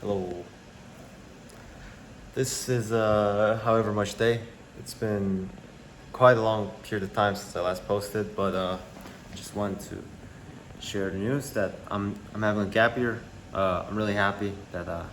Hello. This is however much day. It's been quite a long period of time since I last posted, but just wanted to share the news that I'm having a gap year. I'm really happy that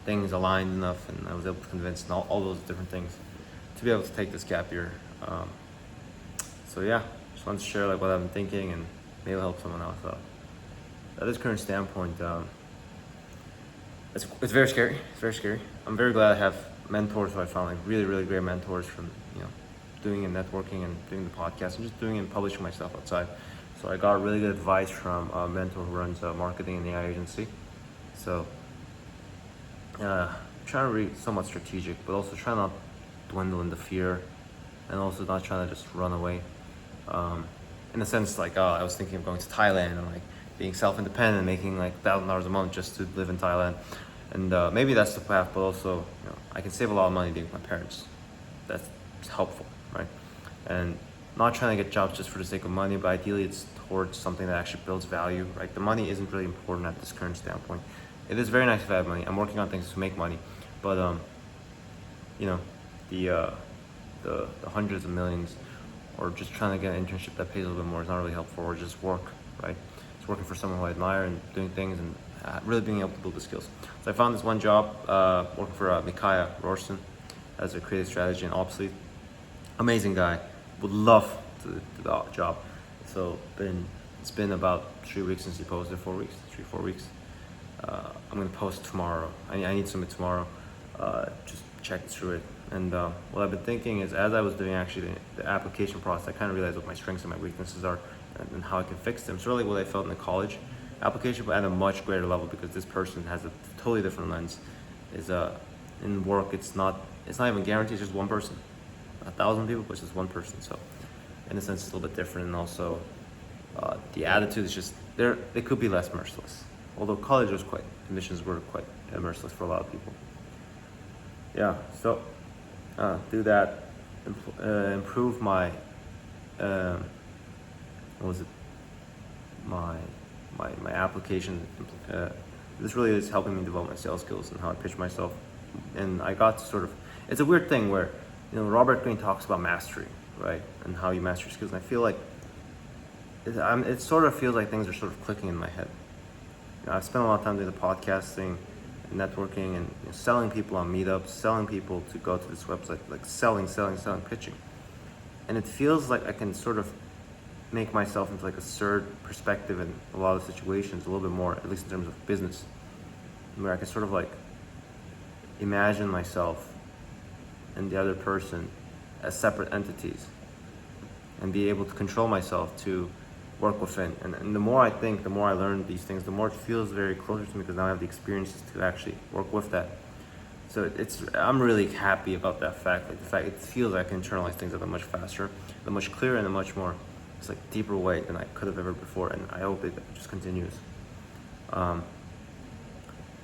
things aligned enough, and I was able to convince all those different things to be able to take this gap year. So yeah, just wanted to share like what I've been thinking and maybe help someone else out. At this current standpoint. It's very scary. It's very scary. I'm very glad I have mentors who I found like really great mentors from doing and networking and doing the podcast and just doing and publishing myself outside. So I got really good advice from a mentor who runs marketing and AI agency. So trying to be somewhat strategic, but also trying not to dwindle into fear, and also not trying to just run away. In a sense, like I was thinking of going to Thailand and like being self-independent, making like $1,000 a month just to live in Thailand, and maybe that's the path. But also, I can save a lot of money being with my parents. That's helpful, right? And not trying to get jobs just for the sake of money, but ideally it's towards something that actually builds value, right? The money isn't really important at this current standpoint. It is very nice if I have money. I'm working on things to make money, but the hundreds of millions, or just trying to get an internship that pays a little bit more is not really helpful, or just work, right? It's working for someone who I admire and doing things and really being able to build the skills. So I found this one job working for Micaiah Rorston as a creative strategy and ops lead. Amazing guy. Would love to do the job. So it's been about 3 weeks since he posted. 4 weeks, 3-4 weeks. I'm gonna post tomorrow. I need to submit tomorrow. Just check through it. And what I've been thinking is, as I was doing actually the application process, I kind of realized what my strengths and my weaknesses are and how I can fix them. It's really what I felt in the college application, but at a much greater level, because this person has a totally different lens. Is in work, it's not even guaranteed. It's just one person. 1,000 people, but it's just one person. So in a sense, it's a little bit different. And also the attitude is just there. They could be less merciless. Although college was admissions were quite merciless for a lot of people. Yeah. So do that. Improve my my application. This really is helping me develop my sales skills and how I pitch myself. And I got to it's a weird thing where, Robert Greene talks about mastery, right? And how you master your skills. And I feel like it sort of feels like things are sort of clicking in my head. I've spent a lot of time doing the podcasting and networking and selling people on meetups, selling people to go to this website, like selling, pitching. And it feels like I can sort of make myself into like a third perspective in a lot of situations, a little bit more, at least in terms of business, where I can sort of like imagine myself and the other person as separate entities and be able to control myself to work within. And the more I think, the more I learn these things, the more it feels very closer to me, because now I have the experiences to actually work with that. So I'm really happy about that fact. Like the fact it feels like I can internalize things at a much faster, a much clearer, and a much more deeper way than I could have ever before. And I hope it just continues. And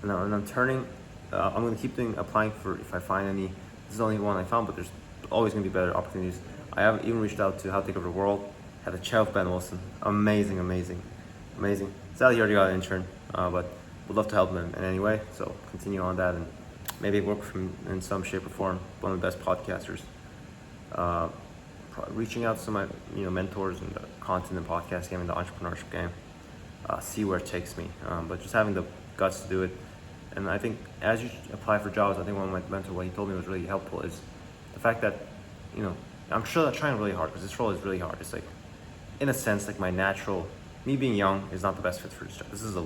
I'm turning. I'm going to keep applying for, if I find any. This is the only one I found, but there's always going to be better opportunities. I haven't even reached out to How to Take Over the World. Had a chat with Ben Wilson. Amazing. Sadly, he already got an intern, but would love to help him in any way. So continue on that and maybe work with him in some shape or form. One of the best podcasters. Reaching out to some of my mentors in the content and podcast game and the entrepreneurship game. See where it takes me. But just having the guts to do it. And I think as you apply for jobs, I think one of my mentors, what he told me was really helpful, is the fact that, I'm sure I'm trying really hard, because this role is really hard. It's like, in a sense, like me being young is not the best fit for this job. This is a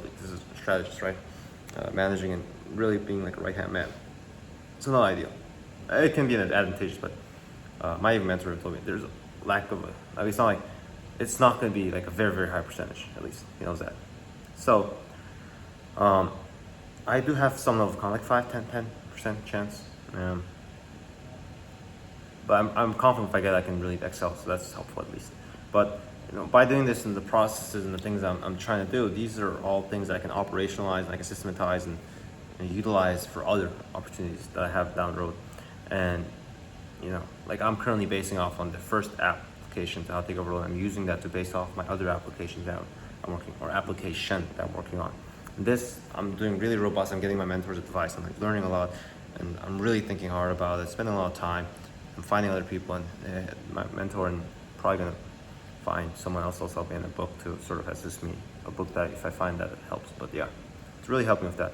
strategist, right? Managing and really being like a right-hand man. It's not ideal. It can be an advantage, but my mentor told me there's a lack of it's not like, it's not going to be like a very high percentage, at least he knows that. So I do have some level of like 5-10% chance, but I'm confident if I get it, I can really excel, so that's helpful at least. But by doing this and the processes and the things I'm trying to do, these are all things that I can operationalize and I can systematize and utilize for other opportunities that I have down the road. And like I'm currently basing off on the first application to How to Take Over the World. I'm using that to base off my other applications that I'm working, or application that I'm working on. This, I'm doing really robust. I'm getting my mentor's advice. I'm like learning a lot, and I'm really thinking hard about it, spending a lot of time. I'm finding other people, and my mentor, and probably gonna find someone else also help me in a book to sort of assist me. A book that if I find that it helps. But yeah, it's really helping with that,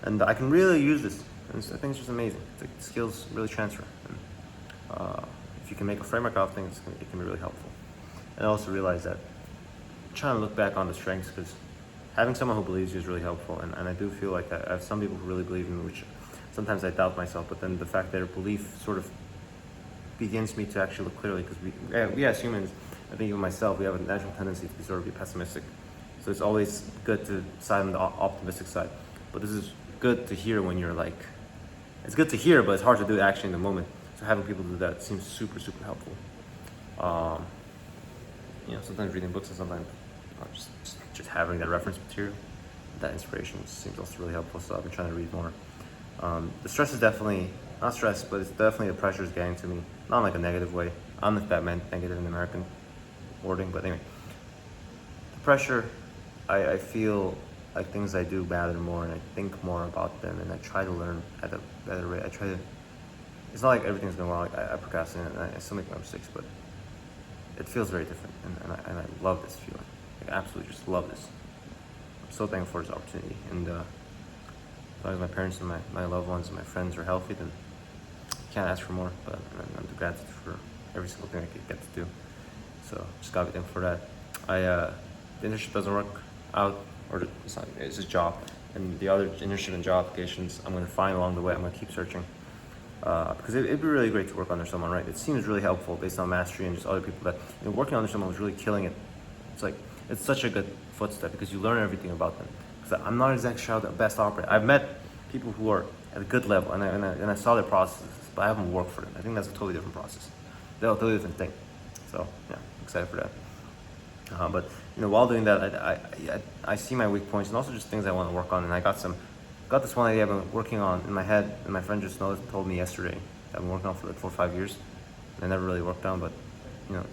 and I can really use this. And I think it's just amazing. The skills really transfer. And, if you can make a framework out of things, it can be really helpful. And I also realize that trying to look back on the strengths, because having someone who believes you is really helpful. And I do feel like I have some people who really believe in me, which sometimes I doubt myself, but then the fact that their belief sort of begins me to actually look clearly, because we as humans, I think even myself, we have a natural tendency to sort of be pessimistic. So it's always good to side on the optimistic side. But this is good to hear when you're like, it's good to hear, but it's hard to do it actually in the moment. So having people do that seems super, super helpful. Sometimes reading books, and sometimes just having that reference material, that inspiration seems also really helpful. So I've been trying to read more. The stress is definitely, not stress, but it's definitely the pressure is getting to me. Not in like a negative way. I don't know if that meant negative in American wording, but anyway. The pressure, I feel like things I do matter more, and I think more about them, and I try to learn at a better rate. It's not like everything's going well. Like I procrastinate, and I still make my mistakes, but it feels very different, and I love this feeling. I absolutely just love this. I'm so thankful for this opportunity, and as long as my parents and my loved ones and my friends are healthy, then I can't ask for more. But I'm grateful for every single thing I get to do. So just gotta be thankful for that. The internship doesn't work out, or it's a job, and the other internship and job applications I'm gonna find along the way. I'm gonna keep searching. Because it'd be really great to work under someone, right? It seems really helpful based on mastery and just other people that, working under someone who's really killing it. It's like, it's such a good footstep because you learn everything about them. Because I'm not exactly sure how the best operator. I've met people who are at a good level, and I saw their processes, but I haven't worked for them. I think that's a totally different process. They're a totally different thing. So yeah, I'm excited for that. But while doing that, I see my weak points and also just things I want to work on. And I got this one idea I've been working on in my head, and my friend just told me yesterday. I've been working on for like 4 or 5 years, and I never really worked on. But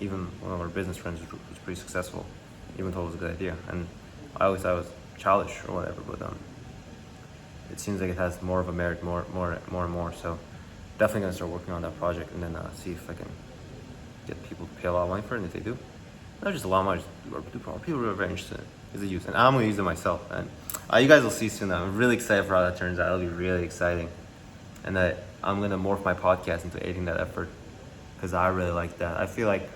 even one of our business friends was pretty successful, even told it was a good idea. And I always thought it was childish or whatever, but it seems like it has more of a merit, more and more. So definitely gonna start working on that project, and then see if I can get people to pay a lot of money for it. And if they do, not just a lot of money, people are very interested in is the use, and I'm gonna use it myself. And you guys will see soon. I'm really excited for how that turns out. It'll be really exciting, and that I'm gonna morph my podcast into aiding that effort because I really like that. I feel like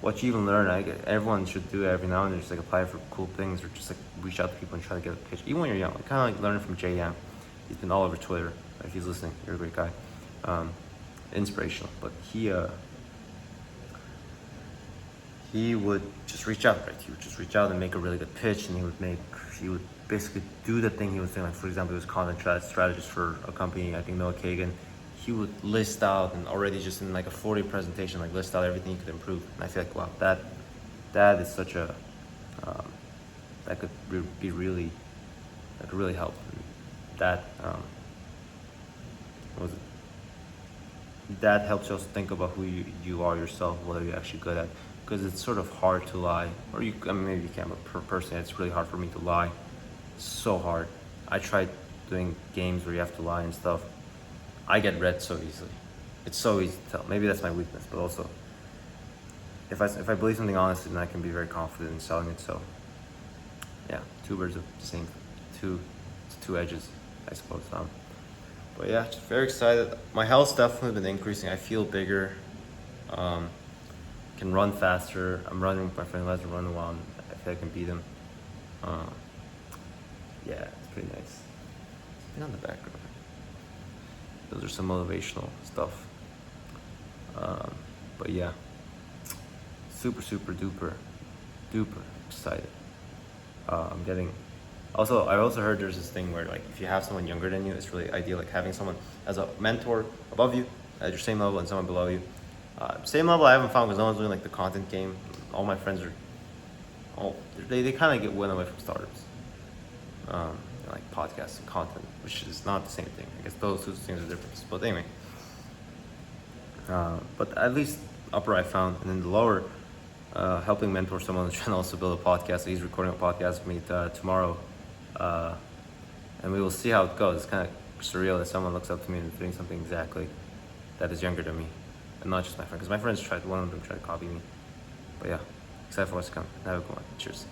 what you even learn, everyone should do it every now and then. Just like apply for cool things, or just like reach out to people and try to get a pitch, even when you're young. Kind of like learning from JM. He's been all over Twitter. If he's listening, you're a great guy. Inspirational, but he would just reach out, right? He would just reach out and make a really good pitch, and he would basically do the thing he was doing. Like, for example, he was content strategist for a company, I think Noah Kagan. He would list out, and already just in like a 40 presentation, like list out everything he could improve. And I feel like, wow, that is such a, that could be really, that could really help. That, that helps you also think about who you are yourself, what are you actually good at. Because it's sort of hard to lie, or maybe you can, but personally, it's really hard for me to lie. It's so hard. I tried doing games where you have to lie and stuff. I get read so easily. It's so easy to tell. Maybe that's my weakness, but also, if I believe something honestly, then I can be very confident in selling it. So, yeah, two birds of the same, two edges, I suppose. But yeah, just very excited. My health's definitely been increasing. I feel bigger. Can run faster. I'm running with my friend who hasn't run in a while. I feel I can beat him. Yeah, it's pretty nice. And on the background, those are some motivational stuff. But yeah, super duper excited. I'm getting. I also heard there's this thing where like if you have someone younger than you, it's really ideal. Like having someone as a mentor above you, at your same level, and someone below you. Same level I haven't found because no one's doing like the content game. All my friends are, they kind of get went away from startups, like podcasts and content, which is not the same thing. I guess those two things are different. But anyway, but at least upper I found, and then the lower, helping mentor someone who's trying to also build a podcast. So he's recording a podcast with me tomorrow, And we will see how it goes. It's kind of surreal that someone looks up to me and is doing something exactly that is younger than me, and not just my friend. Because my friends tried, one of them tried to copy me. But yeah, excited for what's to come. Have a good one. Cheers.